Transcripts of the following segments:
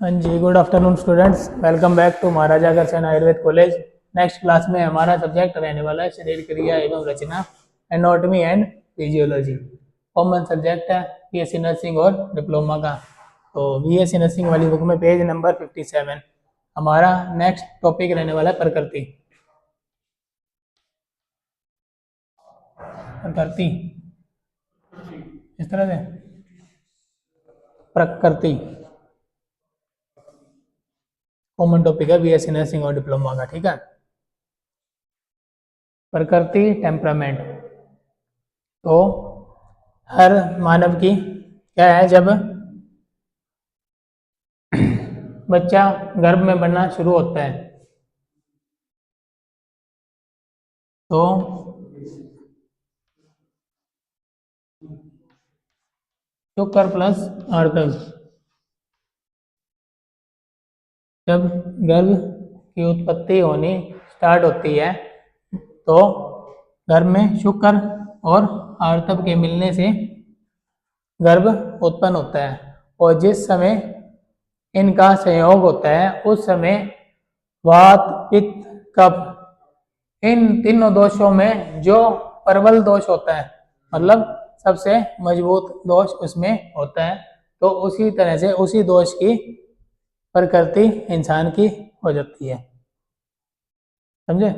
हाँ जी, good afternoon students, welcome back to Maharaja Agrasen Ayurved college. Next class में हमारा सब्जेक्ट रहने वाला है शरीर क्रिया एवं रचना, anatomy and physiology. Common subject है बीएससी नर्सिंग और डिप्लोमा का। तो बीएससी नर्सिंग वाली बुक में पेज नंबर 57 हमारा नेक्स्ट टॉपिक रहने वाला है प्रकृति। प्रकृति इस तरह से प्रकृति कॉमन टॉपिक है बीएससी नर्सिंग और डिप्लोमा का, ठीक है। प्रकृति टेम्परामेंट तो हर मानव की क्या है, जब बच्चा गर्भ में बनना शुरू होता है तो शुक्र प्लस आर्तव, जब गर्भ की उत्पत्ति होनी स्टार्ट होती है तो गर्भ में शुक्र और आर्तव के मिलने से गर्भ उत्पन्न होता है। और जिस समय इनका संयोग होता है उस समय वात पित्त कफ इन तीनों दोषों में जो प्रबल दोष होता है, मतलब सबसे मजबूत दोष उसमें होता है, तो उसी तरह से उसी दोष की प्रकृति इंसान की हो जाती है। समझे?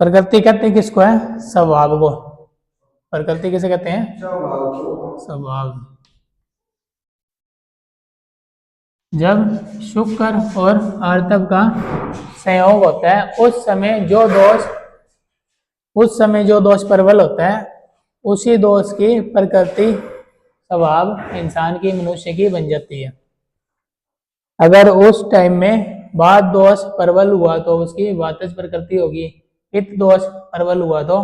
प्रकृति कहते हैं किसको है? स्वभाव को। प्रकृति किसे कहते हैं? स्वभाव। जब शुक्र और आर्तव का संयोग होता है उस समय जो दोष प्रबल होता है उसी दोष की प्रकृति स्वभाव इंसान की, मनुष्य की बन जाती है। अगर उस टाइम में वात दोष प्रबल हुआ तो उसकी वातज प्रकृति होगी, पित्त दोष प्रबल हुआ तो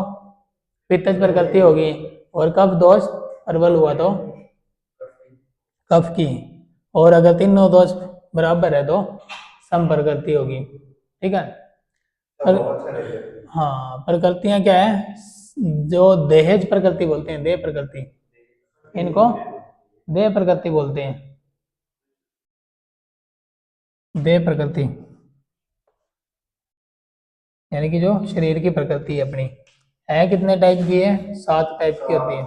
पित्तज प्रकृति होगी, और कफ दोष प्रबल हुआ तो कफ की, और अगर तीनों दोष बराबर है तो सम प्रकृति होगी, ठीक है। हाँ, प्रकृतियां क्या है? जो देहज प्रकृति बोलते हैं, देह प्रकृति, इनको देह प्रकृति बोलते हैं। देह प्रकृति यानी कि जो शरीर की प्रकृति है अपनी, है कितने टाइप की है? 7 टाइप की होती है।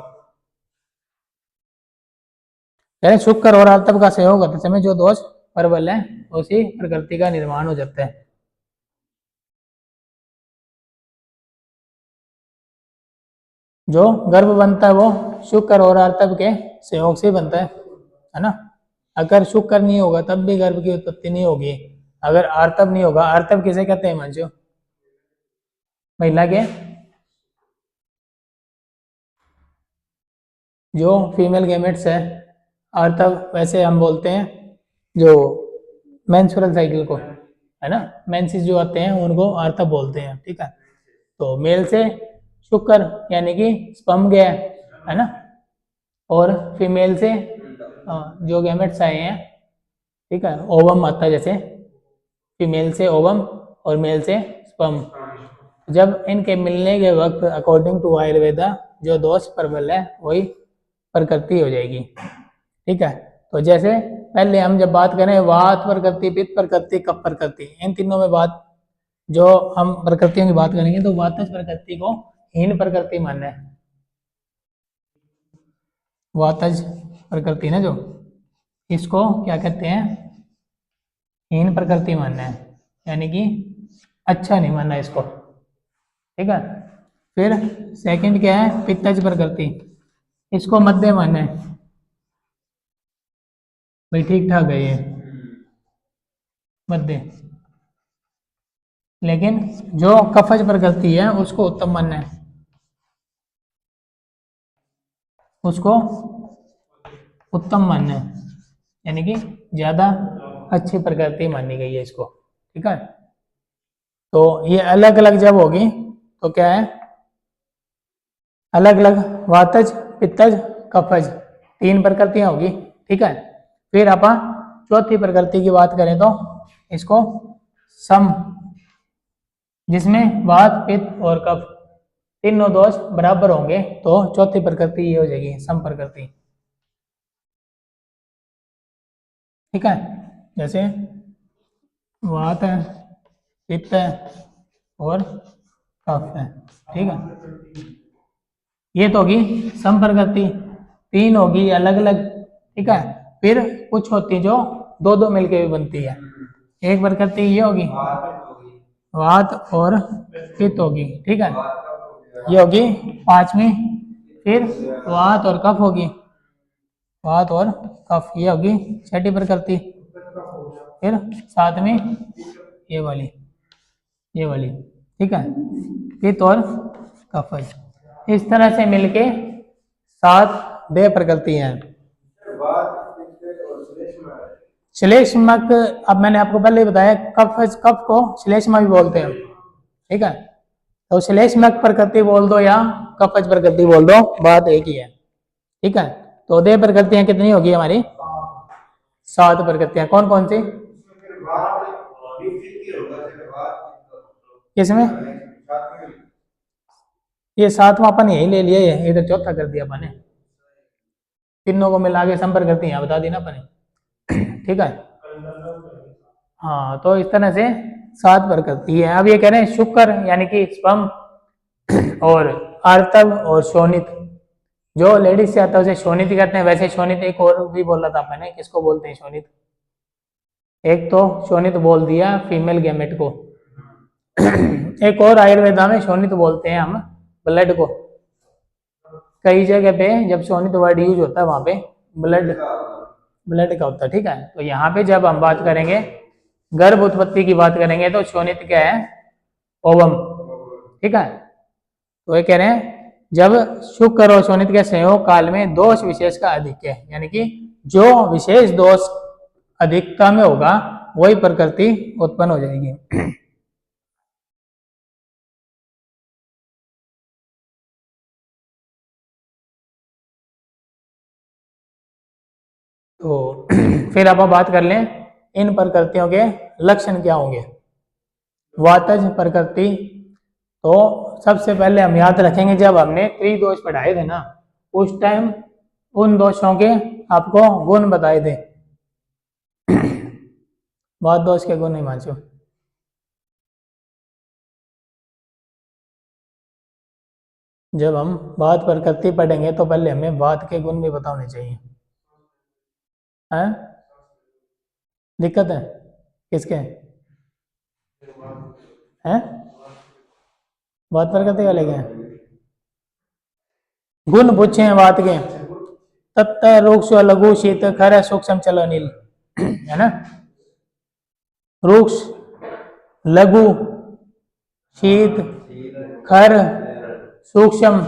यानी शुक्र और आर्तव का संयोग होते समय जो दोष प्रबल है उसी प्रकृति का निर्माण हो जाता है। जो गर्भ बनता है वो शुक्र और आर्तव के संयोग से बनता है ना। अगर शुक्र नहीं होगा तब भी गर्भ की उत्पत्ति नहीं होगी। अगर आर्तव नहीं होगा, आर्तव किसे कहते हैं मंजू? महिला के जो फीमेल गैमेट्स है, आर्तव वैसे हम बोलते हैं जो मेंस्ट्रुअल साइकिल को, है ना, मेंसेस जो आते हैं उनको आर्तव बोलते हैं, ठीक है। तो मेल से शुक्र यानी कि स्पर्म गया है ना, और फीमेल से जो गैमेट्स आए हैं, ठीक है, ओवम आता है, जैसे फीमेल से ओवम और मेल से स्पर्म। जब इनके मिलने के वक्त अकॉर्डिंग टू आयुर्वेदा जो दोष प्रबल है वही प्रकृति हो जाएगी, ठीक है। तो जैसे पहले हम जब बात करें वात प्रकृति, पित्त प्रकृति, कफ प्रकृति, इन तीनों में बात जो हम प्रकृतियों की बात करेंगे तो वातज प्रकृति को हीन प्रकृति मानना है। वातज प्रकृति ना जो, इसको क्या कहते हैं? हीन प्रकृति मानना है, यानी कि अच्छा नहीं मानना इसको, ठीक है। फिर सेकंड क्या है? पित्तज प्रकृति, इसको मध्य मानना है, भाई ठीक ठाक है ये मध्य। लेकिन जो कफज प्रकृति है उसको उत्तम मानना है, उसको उत्तम मानना है, यानी कि ज्यादा अच्छी प्रकृति मानी गई है इसको, ठीक है। तो ये अलग अलग जब होगी तो क्या है? अलग अलग वातज, पित्तज, कफज, 3 प्रकृतियां होगी, ठीक है। फिर अपन चौथी प्रकृति की बात करें तो इसको सम, जिसमें वात पित्त और कफ तीनों दोष बराबर होंगे तो चौथी प्रकृति ये हो जाएगी सम प्रकृति। ठीक है, जैसे वात है, पित्त है और कफ है। ठीक है, ये तो होगी संप्रकृति, 3 होगी अलग अलग। ठीक है, फिर कुछ होती जो दो दो मिलके भी बनती है। एक प्रकृति ये होगी वात और पित्त होगी। ठीक है, ये होगी 5वीं। फिर वात और कफ होगी, वात और कफ ये होगी 6ठी प्रकृति। फिर 7वीं ये वाली। ठीक है, पित्त और कफज, इस तरह से मिलके 7 देह प्रकृति हैं। श्लेष्मक, अब मैंने आपको पहले ही बताया कफ को श्लेष्मा भी बोलते हैं। ठीक है, तो श्लेष्मक प्रकृति बोल दो या कफज प्रकृति बोल दो, बात एक ही है। ठीक है, तो देह प्रकृतियां कितनी होगी हमारी? 7 प्रकृतियां। कौन कौन सी? किसमें? ये 7वां अपन यही ले लिया है, इधर चौथा कर दिया अपन ने, तीनों को मिला के संप्रकृतियां बता दी ना अपन ने। ठीक है, हाँ, तो इस तरह से 7 प्रकृति है। अब ये कह रहे हैं शुक्र यानी कि स्पर्म और आर्तव और शोणित, जो लेडीज से आता है उसे शोणित कहते हैं। वैसे शोणित एक और भी बोला था मैंने, किसको बोलते हैं शोणित? एक तो शोणित बोल दिया फीमेल गैमेट को, एक और आयुर्वेदा में शोणित बोलते हैं हम ब्लड को। कई जगह पे जब शोणित वर्ड यूज होता है वहां पे ब्लड का होता है। ठीक है, तो यहाँ पे जब हम बात करेंगे गर्भ उत्पत्ति की बात करेंगे तो शोणित क्या है? ओवम। ठीक है, तो ये कह रहे हैं जब शुक्र और शोणित के संयोग काल में दोष विशेष का अधिक है, यानी कि जो विशेष दोष अधिकता में होगा वही प्रकृति उत्पन्न हो जाएगी। तो फिर अब हम बात कर लें इन प्रकृतियों के लक्षण क्या होंगे। वातज प्रकृति, तो सबसे पहले हम याद रखेंगे जब हमने त्रिदोष पढ़ाए थे ना, उस टाइम उन दोषों के आपको गुण बताए थे। वात दोष के गुण नहीं मानसो। जब हम वात प्रकृति पढ़ेंगे तो पहले हमें वात के गुण भी पता होने चाहिए। हैं? दिक्कत है किसके? हैं? वात प्रकृति वाले के गुण पूछे हैं वात के। तत्त रुक्ष लघु शीत खर सूक्ष्म चल अनिल, है ना? रुक्ष, लघु, शीत, खर, सूक्ष्म,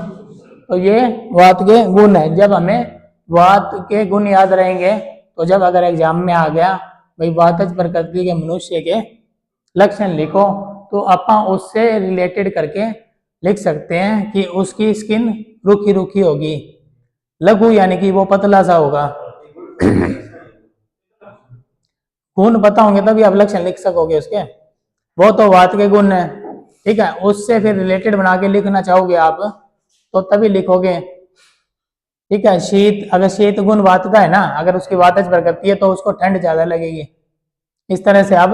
तो ये वात के गुण है। जब हमें वात के गुण याद रहेंगे तो जब अगर एग्जाम में आ गया भाई वातज प्रकृति के मनुष्य के लक्षण लिखो, तो अपन उससे रिलेटेड करके लिख सकते हैं कि उसकी स्किन रूखी रूखी होगी। लघु यानी कि वो पतला सा होगा। गुण पता होंगे तभी आप लक्षण लिख सकोगे उसके, वो तो वात के गुण है। ठीक है, उससे फिर रिलेटेड बना के लिखना चाहोगे आप तो तभी लिखोगे। ठीक है, शीत, अगर शीत गुण वात का है ना, अगर उसकी वातज प्रकृति है तो उसको ठंड ज्यादा लगेगी। इस तरह से आप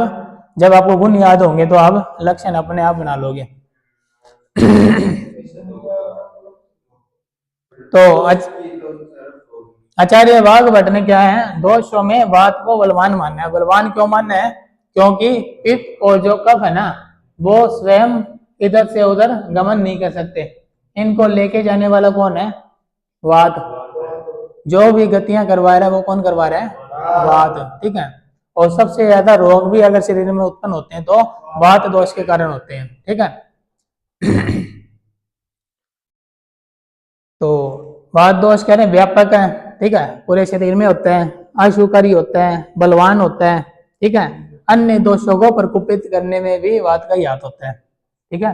जब आपको गुण याद होंगे तो आप लक्षण अपने आप बना लोगे। तो आचार्य वाघभट्ट ने क्या है, दोषों में वात को बलवान मानना है। बलवान क्यों मानना है? क्योंकि पित्त और जो कफ है ना, वो स्वयं इधर से उधर गमन नहीं कर सकते। इनको लेके जाने वाला कौन है? वात। जो भी गतियां करवा रहा है वो कौन करवा रहा है? वात। ठीक है, और सबसे ज्यादा रोग भी अगर शरीर में उत्पन्न होते हैं तो वात दोष के कारण होते हैं। ठीक है, तो वात दोष कह रहे हैं व्यापक है। ठीक है, पूरे शरीर में होता है, अशुकारी होता है, बलवान होता है। ठीक है, अन्य दोषों को प्रकोपित करने में भी वात का ही हाथ होता है। ठीक है,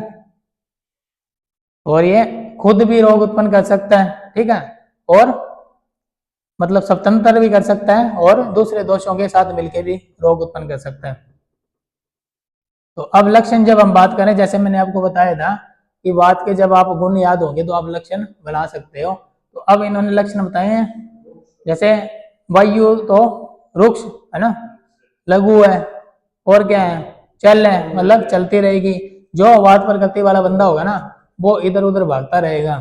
और ये खुद भी रोग उत्पन्न कर सकता है। ठीक है, और मतलब स्वतंत्र भी कर सकता है और दूसरे दोषों के साथ मिलकर भी रोग उत्पन्न कर सकता है। तो अब लक्षण जब हम बात करें, जैसे मैंने आपको बताया था कि वात के जब आप गुण याद होंगे तो आप लक्षण बना सकते हो। तो अब इन्होंने लक्षण बताए हैं, जैसे वायु तो रुक्ष है ना, लघु है, और क्या है, चल है, मतलब चलती रहेगी। जो वात प्रकृति वाला बंदा होगा ना, वो इधर उधर भागता रहेगा,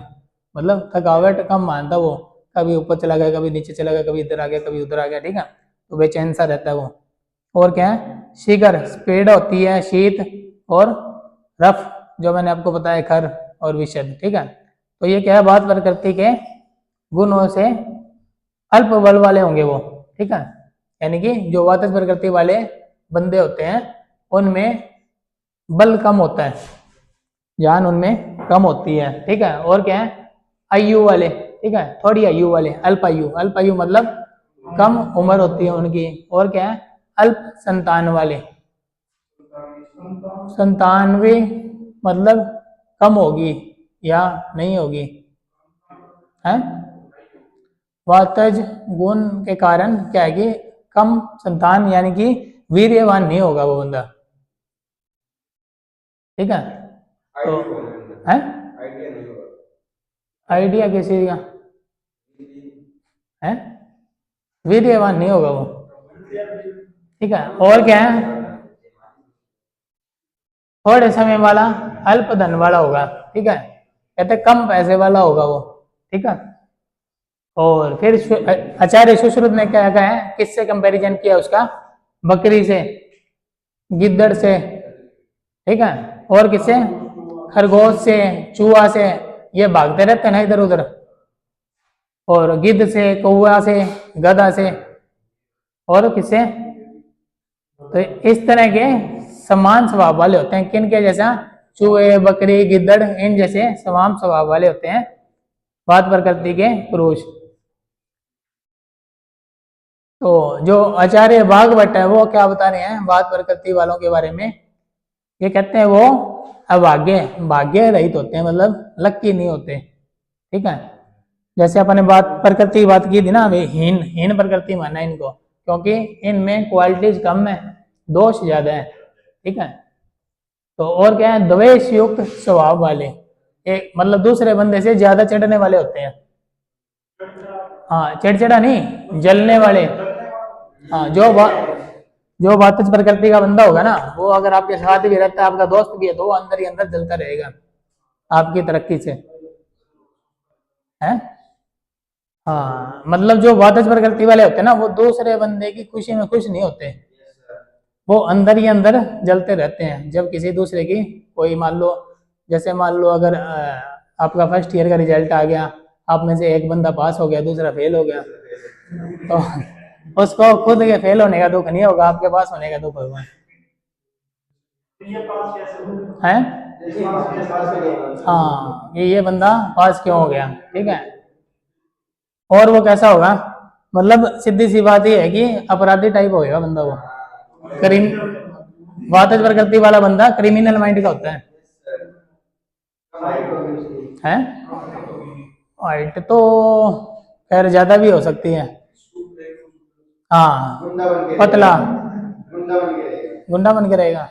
मतलब थकावट कम मानता वो, कभी ऊपर चला गया, कभी नीचे चला गया, कभी इधर आ गया, कभी उधर आ गया, ठीक है, तो बेचैन सा रहता है वो। और क्या है, शीघ्र स्पीड होती है, शीत और रफ, जो मैंने आपको बताया खर और विशद, ठीक है। तो ये क्या है, वात प्रकृति के गुणों से अल्प बल वाले होंगे वो, ठीक है, यानी कि जो वातज प्रकृति वाले बंदे होते हैं उनमें बल कम होता है, जान उनमें कम होती है, ठीक है। और क्या है, आयु वाले, ठीक है, थोड़ी आयु वाले, अल्प आयु, अल्प आयु मतलब कम उम्र होती है उनकी। और क्या है, अल्प संतान वाले, संतानवी मतलब कम होगी या नहीं होगी, है। वातज गुण के कारण क्या है कि कम संतान, यानी कि वीर्यवान नहीं होगा वो बंदा, ठीक है। तो है आइडिया किसी का है, वीर्यवान नहीं होगा वो, ठीक है। और क्या है, थोड़े समय वाला, अल्प धन वाला होगा, ठीक है, कहते कम पैसे वाला होगा वो, ठीक है। और फिर आचार्य सुश्रुत ने क्या कहा है, किससे कंपैरिजन किया उसका, बकरी से, गिद्दड़ से, ठीक है, और किससे, खरगोश से, चूहा से, ये भागते रहते हैं ना इधर उधर, और गिद्ध से, कौवा से, गधा से, और किससे, तो इस तरह के समान स्वभाव वाले होते हैं, किन के जैसा, चूहे, बकरी, गिद्दड़, इन जैसे समान स्वभाव वाले होते हैं वात प्रकृति के पुरुष। तो जो आचार्य भागवत है वो क्या बता रहे हैं वात प्रकृति वालों के बारे में, ये कहते हैं वो अभाग्य, भाग्य रहित होते हैं, मतलब लक्की नहीं होते, ठीक है। जैसे अपने बात प्रकृति की बात की थी ना, वे हीन हीन प्रकृति माना है इनको, क्योंकि इनमें क्वालिटीज कम है, दोष ज्यादा है, ठीक है। तो और क्या है, द्वेष युक्त स्वभाव वाले, एक मतलब दूसरे बंदे से ज्यादा चिढ़ने वाले होते हैं, हाँ चिड़चिड़ा नहीं, जलने वाले, हाँ जो वातज प्रकृति का बंदा होगा ना, वो अगर आपके साथ भी रहता है, आपका दोस्त भी है, तो वो अंदर ही अंदर जलता रहेगा आपकी तरक्की से, है। हाँ मतलब जो वातज प्रकृति वाले होते हैं ना, वो दूसरे बंदे की खुशी में खुश नहीं होते, वो अंदर ही अंदर जलते रहते हैं। जब किसी दूसरे की कोई मान लो, जैसे मान लो अगर आपका फर्स्ट ईयर का रिजल्ट आ गया, आप में से एक बंदा पास हो गया, दूसरा फेल हो गया, तो उसको खुद के फेल होने का दुख नहीं होगा, आपके पास होने का दुख होगा, है। हाँ ये बंदा पास क्यों हो गया, ठीक है। और वो कैसा होगा, मतलब सीधी सी बात ये है कि अपराधी टाइप होएगा बंदा वो, वातज प्रकृति वाला बंदा क्रिमिनल माइंड का होता है। हाइट तो खैर ज्यादा भी हो सकती है, हाँ पतला, गुंडा बन के रहेगा,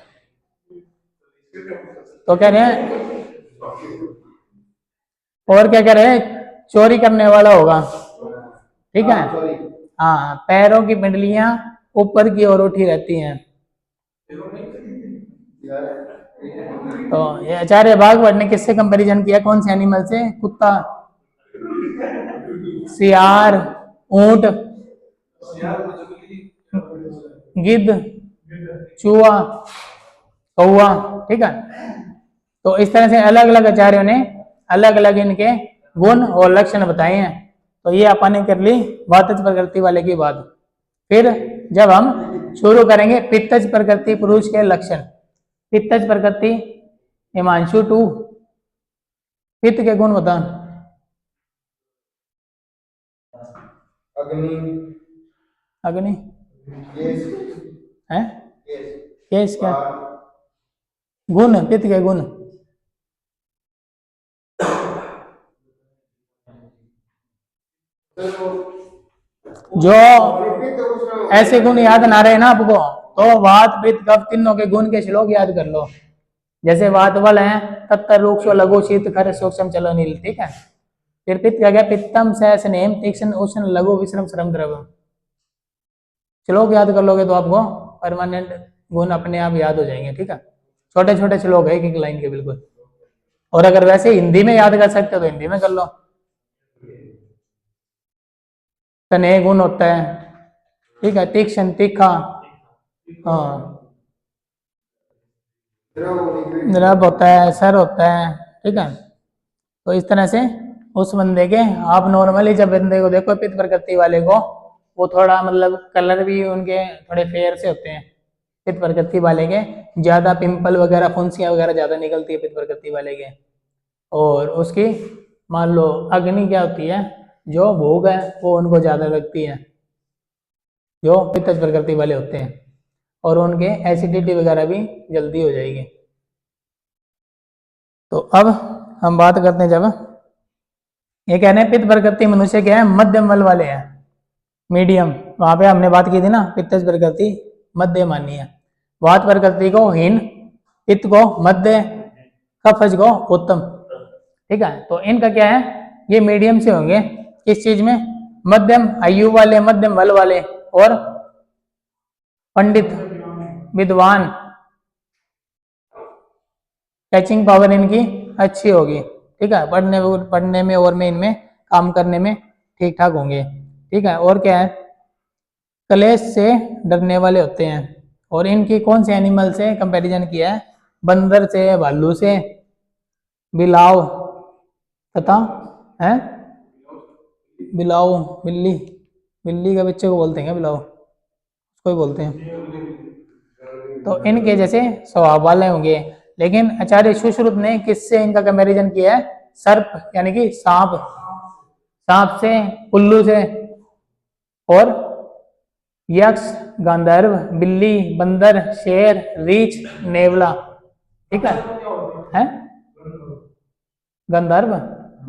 तो कह रहे हैं, और क्या कह रहे हैं, चोरी करने वाला होगा, ठीक है। हाँ पैरों की पिंडलियां ऊपर की ओर उठी रहती हैं। तो ये आचार्य भागवत ने किससे कंपैरिजन किया, कौन से एनिमल से, कुत्ता, सियार, ऊंट, गिद्ध, चूहा, कौवा, ठीक है। तो इस तरह से अलग अलग आचार्यों ने अलग अलग इनके गुण और लक्षण बताए हैं। तो ये अपन ने कर ली वातज प्रकृति वाले की बात। फिर जब हम शुरू करेंगे पित्तज प्रकृति पुरुष के लक्षण, पित्तज प्रकृति हिमांशु 2, पित्त के गुण बता। अग्नि, अग्नि केस है, केस केस क्या, गुण, पित्त के गुण, जो ऐसे गुण याद ना रहे ना आपको, तो वात पित्त कफ तीनों के गुण के श्लोक याद कर लो। जैसे वात बल है, तत्तर रूक्ष लघु शीत खर सूक्ष्म चलो नील, ठीक है। फिर पित्त क्या गया, पित्तम सह स्नेम तीक्ष्ण उष्ण लघु विश्रम श्रम द्रव, श्लोक याद कर लोगे तो आपको परमानेंट गुण अपने आप याद हो जाएंगे, ठीक है। छोटे छोटे श्लोक है एक एक लाइन के बिल्कुल। और अगर वैसे हिंदी में याद कर सकते हो तो हिंदी में कर लो। स्नेह गुण होता है, ठीक है। तीक्ष्ण, तीखा, हाँ। द्रव होता है, सर होता है, ठीक है। तो इस तरह से उस बंदे के, आप नॉर्मली जब बंदे को देखो पित्त प्रकृति वाले को, वो थोड़ा मतलब कलर भी उनके थोड़े फेयर से होते हैं पित्त प्रकृति वाले के। ज्यादा पिंपल वगैरह, फुंसियां वगैरह ज्यादा निकलती है पित्त प्रकृति वाले के। और उसकी मान लो अग्नि क्या होती है, जो भोग है वो उनको ज्यादा लगती है जो पित्त प्रकृति वाले होते हैं। और उनके एसिडिटी वगैरह भी जल्दी हो जाएगी। तो अब हम बात करते हैं, जब ये कह रहे हैं पित्त प्रकृति मनुष्य क्या है, मध्यम बल वाले हैं, मीडियम। वहां पे हमने बात की थी ना, पित्त प्रकृति मध्य मानी है, वात प्रकृति को हीन, पित्त को मध्य, कफज को उत्तम, ठीक है। तो इनका क्या है, ये मीडियम से होंगे किस चीज में, मध्यम आयु वाले, मध्यम बल वाले, और पंडित, विद्वान, कैचिंग पावर इनकी अच्छी होगी, ठीक है। पढ़ने में और में इनमें काम करने में ठीक ठाक होंगे, ठीक है। और क्या है, कलेश से डरने वाले होते हैं। और इनकी कौन से एनिमल से कंपैरिजन किया है, बंदर से, भालू से, बिलाव तथा है, बिलाव, बिल्ली, बिल्ली के बच्चे को बोलते हैं क्या बिलाव, उसको ही बोलते हैं। तो इनके जैसे स्वभाव वाले होंगे। लेकिन आचार्य सुश्रुत ने किससे इनका कंपैरिजन किया है, सर्प यानी कि सांप, सांप से, उल्लू से, और यक्ष, गांधर्व, बिल्ली, बंदर, शेर, रीछ, नेवला, ठीक है। गंधर्व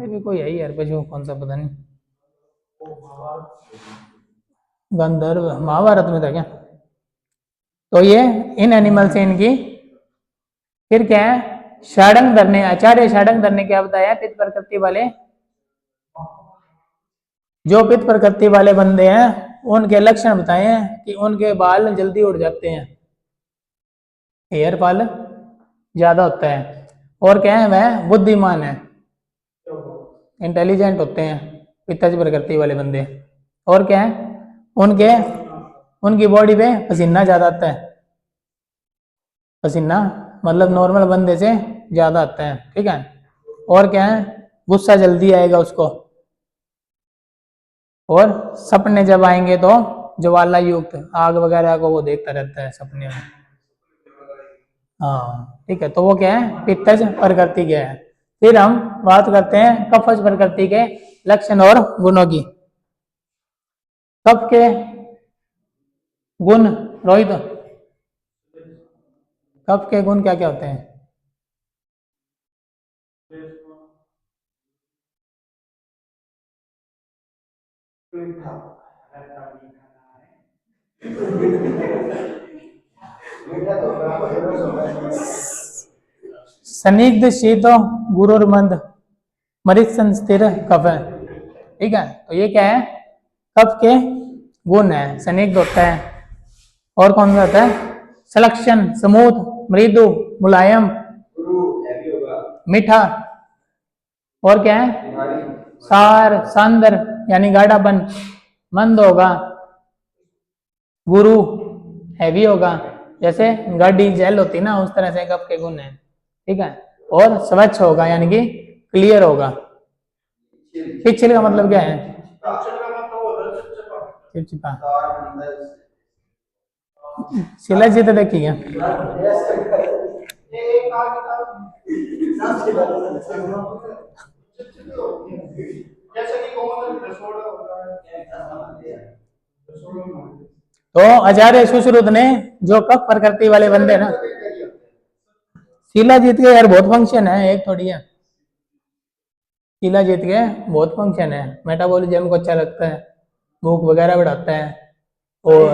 ये भी कोई है यार, पशु कौन सा पता नहीं, गंधर्व महाभारत में था क्या। तो ये इन एनिमल से इनकी, फिर क्या है, षडंग धरने, आचार्य षडंग धरने क्या बताया, पित्त प्रकृति वाले, जो पित्त प्रकृति वाले बंदे हैं उनके लक्षण बताए हैं कि उनके बाल जल्दी उड़ जाते हैं, हेयर फॉल ज्यादा होता है। और क्या है, वह बुद्धिमान है, इंटेलिजेंट होते हैं पित्त प्रकृति वाले बंदे। और क्या है, उनके उनकी बॉडी पे पसीना ज्यादा आता है, पसीना मतलब नॉर्मल बंदे से ज्यादा आता है, ठीक है। और क्या है, गुस्सा जल्दी आएगा उसको। और सपने जब आएंगे तो ज्वाला युक्त आग वगैरह को वो देखता रहता है सपने में, हाँ, ठीक है। तो वो क्या है, पित्तज प्रकृति के है। फिर हम बात करते हैं कफज प्रकृति के लक्षण और गुणों की। कफ के गुण, रोहित, कफ के गुण क्या क्या होते हैं, सनिग्ध शीत गुरुर्मंद मरीचन स्थिर कफ है, ठीक है। तो ये क्या है, कफ के गुण है, सनिग्ध होता है, और कौन सा होता है, सलक्षण, स्मूथ, मृदु, मुलायम, मीठा, और क्या है, सार, सांदर यानी गाढ़ापन, मंद होगा, गुरु हैवी होगा, जैसे गाड़ी जेल होती ना उस तरह से कफ के गुण है, ठीक है। और स्वच्छ होगा यानी कि क्लियर होगा। पिछल का मतलब क्या है, चिपचिपा, शिलाजीत तो देखी क्या, तो आचार्य सुश्रुत ने जो कफ प्रकृति वाले बंदे ना, शिलाजीत के यार बहुत फंक्शन है, एक थोड़ी है, शिलाजीत के बहुत फंक्शन है, मेटाबॉलिज्म को अच्छा लगता है, भूख वगैरह बढ़ाता है, और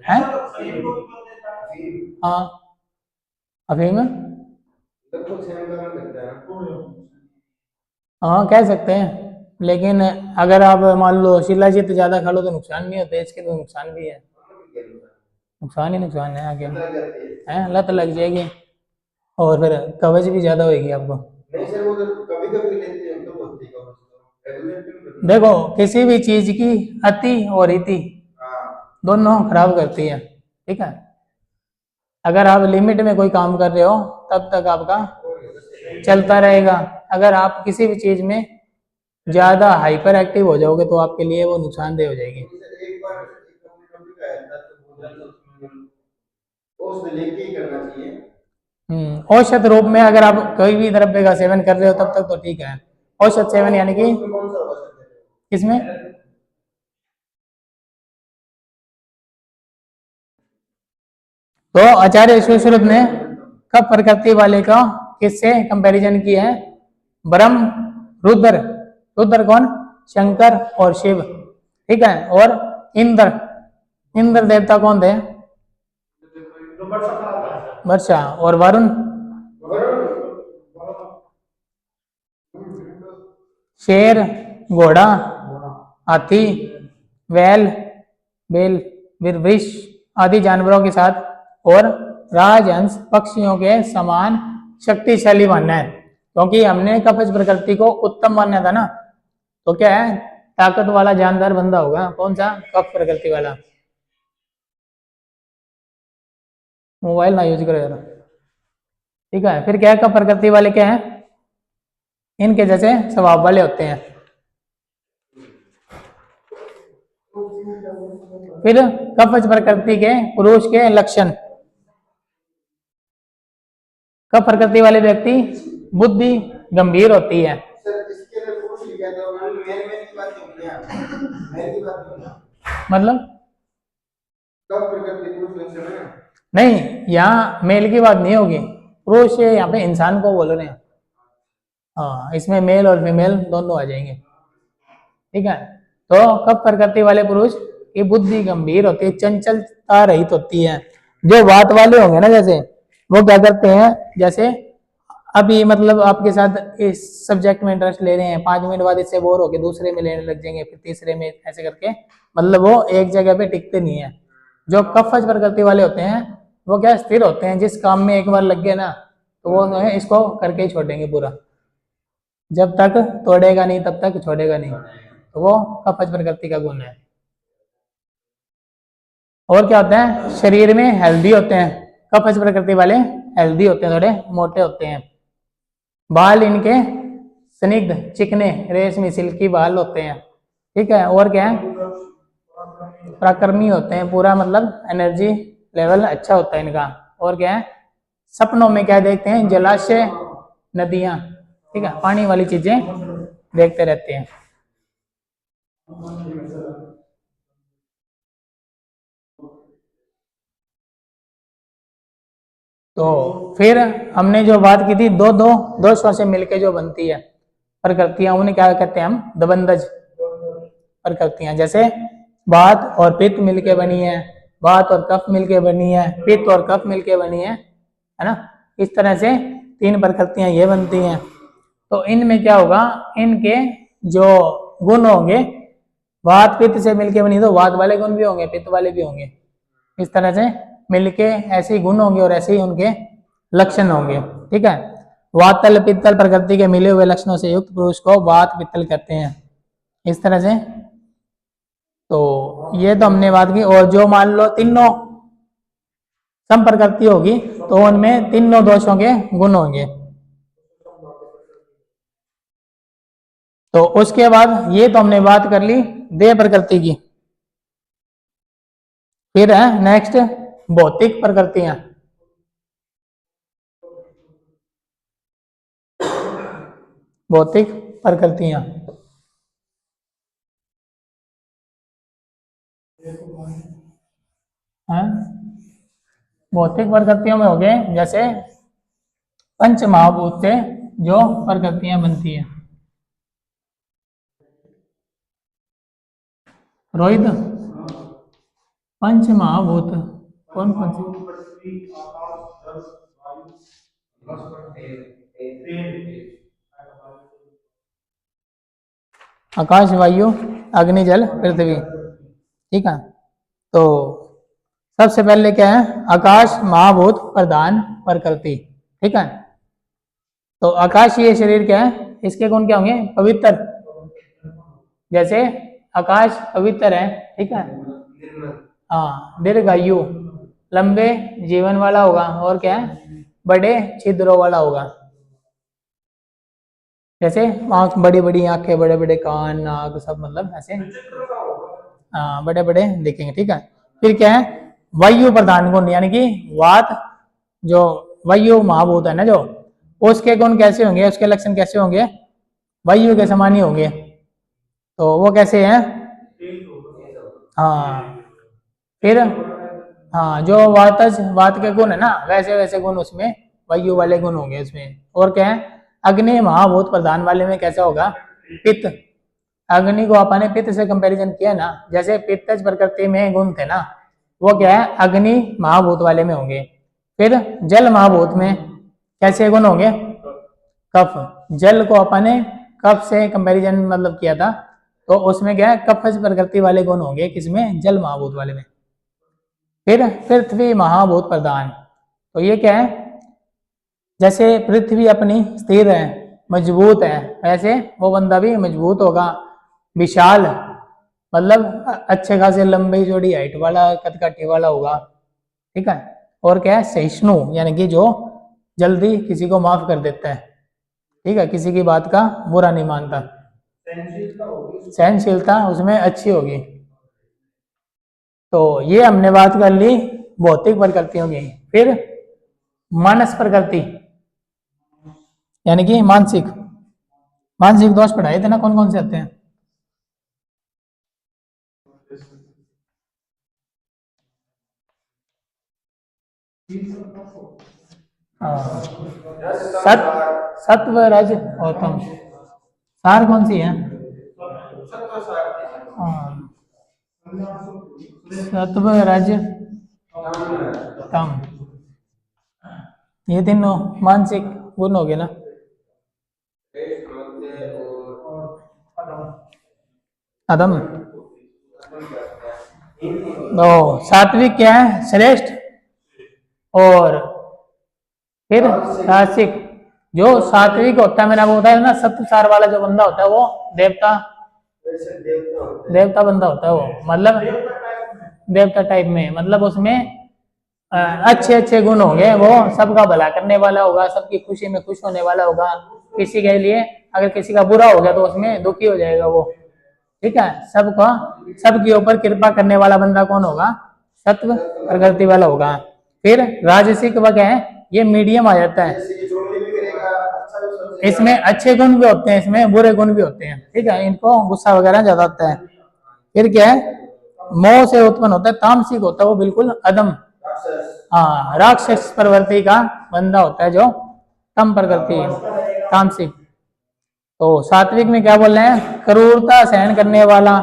है, हाँ, अफीम, हाँ कह सकते हैं, लेकिन अगर आप मान लो शिलाजीत ज़्यादा खा लो तो नुकसान नहीं होता, इसके तो नुकसान भी है, नुकसान ही नुकसान है आगे है, लत लग जाएगी और फिर कवच भी ज़्यादा होगी आपको। नहीं सर वो तो कभी कभी लेते हैं तो होती है रेगुलर क्यों? देखो किसी भी चीज़ की अति और इति दोनों खराब करती है, ठीक है। अगर आप लिमिट में कोई काम कर रहे हो तब तक आपका चलता रहेगा, अगर आप किसी भी चीज़ में ज़्यादा हाइपर एक्टिव हो जाओगे तो आपके लिए वो नुकसानदेह हो जाएगी। एक बार टॉपिक आया था तो बोला था उसमें उसमें लेके ही करना चाहिए। औषध रूप में अगर आप कोई भी द्रव्य का सेवन कर रहे हो तब तक तो ठीक है। औषध सेवन यानी कि कौन सा होगा सर? किसमें? तो आचार्य सुश्रुत ने कब प्रकृति वाले का किससे कंपैरिजन किया है? ब्रह्म, रुद्र, रुद्र कौन? शंकर और शिव, ठीक है। और इंद्र, इंद्र देवता कौन थे? वर्षा। और वरुण, शेर, घोड़ा, हाथी, बैल, बेल, वृष आदि जानवरों के साथ और राजहंस पक्षियों के समान शक्तिशाली मानना है, क्योंकि हमने कवच प्रकृति को उत्तम माना था ना, तो क्या है ताकत वाला जानदार बंदा होगा कौन सा? कवच प्रकृति वाला। मोबाइल ना यूज करो यार, ठीक है। फिर क्या है, कवच प्रकृति वाले क्या है? इनके जैसे स्वभाव वाले होते हैं। फिर कवच प्रकृति के पुरुष के लक्षण, कवच प्रकृति वाले व्यक्ति बुद्धि गंभीर होती है। सर इसके लिए पूछ लिया था मेरे की बात नहीं है, मेरे की बात नहीं है, मतलब कब प्रकृति पुरुष लक्षण है? नहीं, यहाँ मेल की बात नहीं होगी, पुरुष यहाँ पे इंसान को बोल रहे हैं। हाँ, इसमें मेल और फीमेल दोनों आ जाएंगे, ठीक है। तो कब प्रकृति वाले पुरुष की बुद्धि गंभीर होती है, चंचलता रहित होती है। जो बात वाले होंगे ना, जैसे वो क्या करते हैं, जैसे अभी मतलब आपके साथ इस सब्जेक्ट में इंटरेस्ट ले रहे हैं, 5 मिनट बाद इससे बोर होके दूसरे में लेने लग जाएंगे, फिर तीसरे में, ऐसे करके मतलब वो एक जगह पे टिकते नहीं है। जो कवच प्रकृति वाले होते हैं वो क्या स्थिर होते हैं, जिस काम में एक बार लग गए ना तो वो जो है इसको करके ही छोड़ेंगे पूरा, जब तक तोड़ेगा नहीं तब तक छोड़ेगा नहीं, तो वो कवच प्रकृति का गुण है। और क्या होता है, शरीर में हेल्दी होते हैं, कवच प्रकृति वाले हेल्दी होते हैं, थोड़े मोटे होते हैं। बाल इनके स्निग्ध चिकने रेशमी सिल्की बाल होते हैं, ठीक है। और क्या है, पराक्रमी होते हैं, पूरा मतलब एनर्जी लेवल अच्छा होता है इनका। और क्या है, सपनों में क्या देखते हैं, जलाशय, नदियां, ठीक है, पानी वाली चीजें देखते रहते हैं। तो फिर हमने जो बात की थी, दो दो दोषों से मिलके जो बनती है प्रकृतियां, उन्हें क्या कहते हैं हम? दबंधज प्रकृतियां। जैसे वात और पित्त मिलके बनी है, वात और कफ मिलके बनी है, पित्त और कफ मिलके बनी है ना। इस तरह से 3 प्रकृतियां ये बनती हैं। तो इनमें क्या होगा, इनके जो गुण होंगे, वात पित्त से मिलके बनी तो वात वाले गुण भी होंगे, पित्त वाले भी होंगे। इस तरह से मिलके ऐसे ही गुण होंगे और ऐसे ही उनके लक्षण होंगे, ठीक है। वातल पित्तल प्रकृति के मिले हुए लक्षणों से युक्त पुरुष को वात पित्तल कहते हैं, इस तरह से। तो ये तो हमने बात की। और जो मान लो तीनों सम प्रकृति होगी तो उनमें तीनों दोषों के गुण होंगे। तो उसके बाद ये तो हमने बात कर ली देह प्रकृति की। फिर है नेक्स्ट भौतिक प्रकृतियां। भौतिक प्रकृतियां हैं, भौतिक प्रकृतियों में हो गए जैसे पंच महाभूत से जो प्रकृतियां बनती हैं। रोहित, पंच महाभूत कौन कौन से? आकाश, वायु, अग्नि, जल, पृथ्वी। ठीक है, तो सबसे पहले क्या है, आकाश महाभूत प्रधान प्रकृति। ठीक है, तो आकाशीय शरीर क्या है, इसके गुण क्या होंगे, पवित्र, जैसे आकाश पवित्र है। ठीक है, हाँ, दीर्घायु, लंबे जीवन वाला होगा, और क्या है, बड़े छिद्रों वाला होगा, जैसे आँख, बड़ी बड़ी आंखें, बड़े बड़े कान, नाक, सब मतलब ऐसे, हाँ, बड़े बड़े दिखेंगे। ठीक है, फिर क्या है, वायु प्रधान गुण, यानी कि वात, जो वायु महाभूत है ना, जो उसके गुण कैसे होंगे, उसके लक्षण कैसे होंगे, वायु के समान ही होंगे। तो वो कैसे हैं, हाँ, फिर हाँ, जो वातज, वात के गुण है ना, वैसे वैसे गुण उसमें वायु वाले गुण होंगे उसमें। और क्या है, अग्नि महाभूत प्रधान वाले में कैसा होगा, पित्त, अग्नि को अपन ने पित्त से कंपैरिजन किया ना, जैसे पित्तज प्रकृति में गुण थे ना, वो क्या है, अग्नि महाभूत वाले में होंगे। फिर जल महाभूत में कैसे गुण होंगे, कफ, जल को अपन ने कफ से कंपैरिजन मतलब किया था, तो उसमें क्या है, कफज प्रकृति वाले गुण होंगे, किसमें, जल महाभूत वाले में। फिर पृथ्वी महाभूत प्रधान, तो ये क्या है, जैसे पृथ्वी अपनी स्थिर है, मजबूत है, वैसे वो बंदा भी मजबूत होगा, विशाल, मतलब अच्छे खासे लंबी चौड़ी हाइट वाला, कदकाठी वाला होगा। ठीक है, और क्या है, सहिष्णु, यानी कि जो जल्दी किसी को माफ कर देता है। ठीक है, किसी की बात का बुरा नहीं मानता, सहनशीलता उसमें अच्छी होगी। तो ये हमने बात कर ली भौतिक प्रकृतियों की। फिर मानस प्रकृति, यानी कि मानसिक, मानसिक दोष पढ़ाए थे ना, कौन कौन से आते हैं, हाँ, सत, सत्व, रज और तम, सार कौन सी है, हाँ, सत्व, रज, तम, ये तीनों मानसिक गुण हो गए ना। अदम, तो सात्विक क्या है, श्रेष्ठ, और फिर सात्विक, जो सात्विक होता है, मैंने आपको बताया ना, सत्व सार वाला जो बंदा होता है वो देवता, देवता बंदा होता है वो, मतलब देवता टाइप में, मतलब उसमें अच्छे अच्छे गुण होंगे, वो सबका भला करने वाला होगा, सबकी खुशी में खुश होने वाला होगा, किसी के लिए अगर किसी का बुरा हो गया तो उसमें दुखी हो जाएगा वो। ठीक है, सबका, सबके ऊपर कृपा करने वाला बंदा कौन होगा, सत्व प्रकृति वाला होगा। फिर राजसिक वह क्या है, ये मीडियम आ जाता है, इसमें अच्छे गुण भी होते हैं, इसमें बुरे गुण भी होते हैं। ठीक है, इनको गुस्सा वगैरह ज्यादा आता है। फिर क्या है, मोह से उत्पन्न होता है, तामसिक होता है वो, बिल्कुल अदम, हाँ, राक्षस प्रवृत्ति का बंदा होता है, जो तम प्रकृति, तामसिक। तो सात्विक में क्या बोल रहे हैं, क्रूरता सहन करने वाला,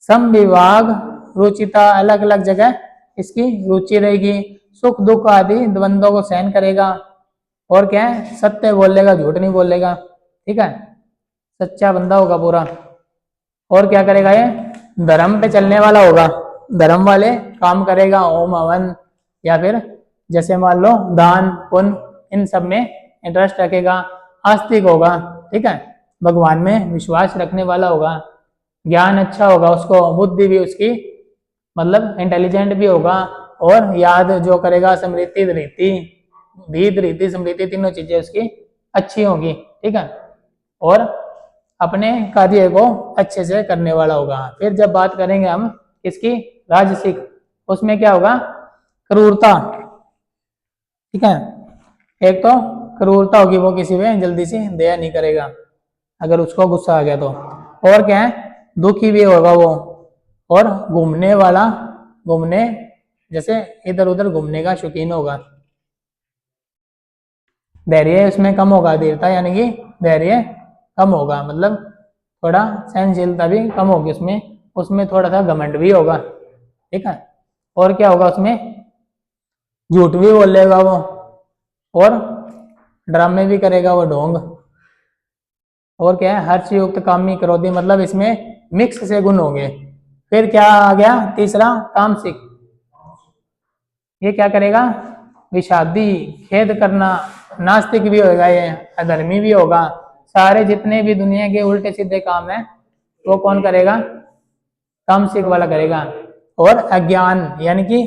सम विभाग, रुचिता, अलग अलग जगह इसकी रुचि रहेगी, सुख दुख आदि द्वंद्वों को सहन करेगा, और क्या है, सत्य बोलेगा, झूठ नहीं बोलेगा। ठीक है, सच्चा बंदा होगा पूरा। और क्या करेगा, ये धर्म पे चलने वाला होगा, धर्म वाले काम करेगा, ओम हवन, या फिर जैसे मान लो दान पुण्य, इन सब में इंटरेस्ट रखेगा, आस्तिक होगा। ठीक है, भगवान में विश्वास रखने वाला होगा, ज्ञान अच्छा होगा उसको, बुद्धि भी उसकी मतलब इंटेलिजेंट भी होगा, और याद जो करेगा, स्मृति धृति, धीत रीति स्मृति, तीनों चीजें उसकी अच्छी होगी। ठीक है, और अपने कार्य को अच्छे से करने वाला होगा। फिर जब बात करेंगे हम इसकी राजसिक, उसमें क्या होगा, क्रूरता। ठीक है, एक तो क्रूरता होगी, वो किसी पे जल्दी से दया नहीं करेगा अगर उसको गुस्सा आ गया तो। और क्या है, दुखी भी होगा वो, और घूमने वाला, घूमने जैसे इधर उधर घूमने का शौकीन होगा। धैर्य उसमें कम होगा, धीरता यानी कि धैर्य कम होगा, मतलब थोड़ा सहनशीलता भी कम होगी उसमें, उसमें थोड़ा सा घमंड भी होगा। ठीक है, और क्या होगा उसमें, झूठ भी बोलेगा वो, और ड्रामे भी करेगा वो, ढोंग। और क्या है, हर्षयुक्त, कामी, क्रोधी, मतलब इसमें मिक्स से गुण होंगे। फिर क्या आ गया तीसरा, तामसिक। ये क्या करेगा, विषादी, खेद करना, नास्तिक भी होगा, ये अधर्मी भी होगा। सारे जितने भी दुनिया के उल्टे सीधे काम है वो कौन करेगा, तामसिक वाला करेगा। और अज्ञान यानी कि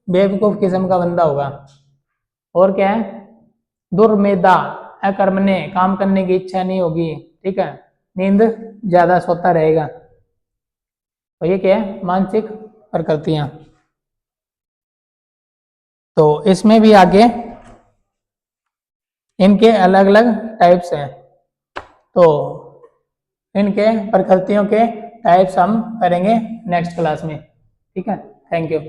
बेवकूफ किस्म का बंदा होगा। और क्या है, दुर्मेधा, अकर्मण्य, काम करने की इच्छा नहीं होगी, ठीक है, नींद ज्यादा सोता रहेगा। तो ये क्या है, मानसिक प्रकृतियां। तो इसमें भी आगे इनके अलग अलग टाइप्स हैं। तो इनके प्रकृतियों के टाइप्स हम करेंगे नेक्स्ट क्लास में, ठीक है। Thank you.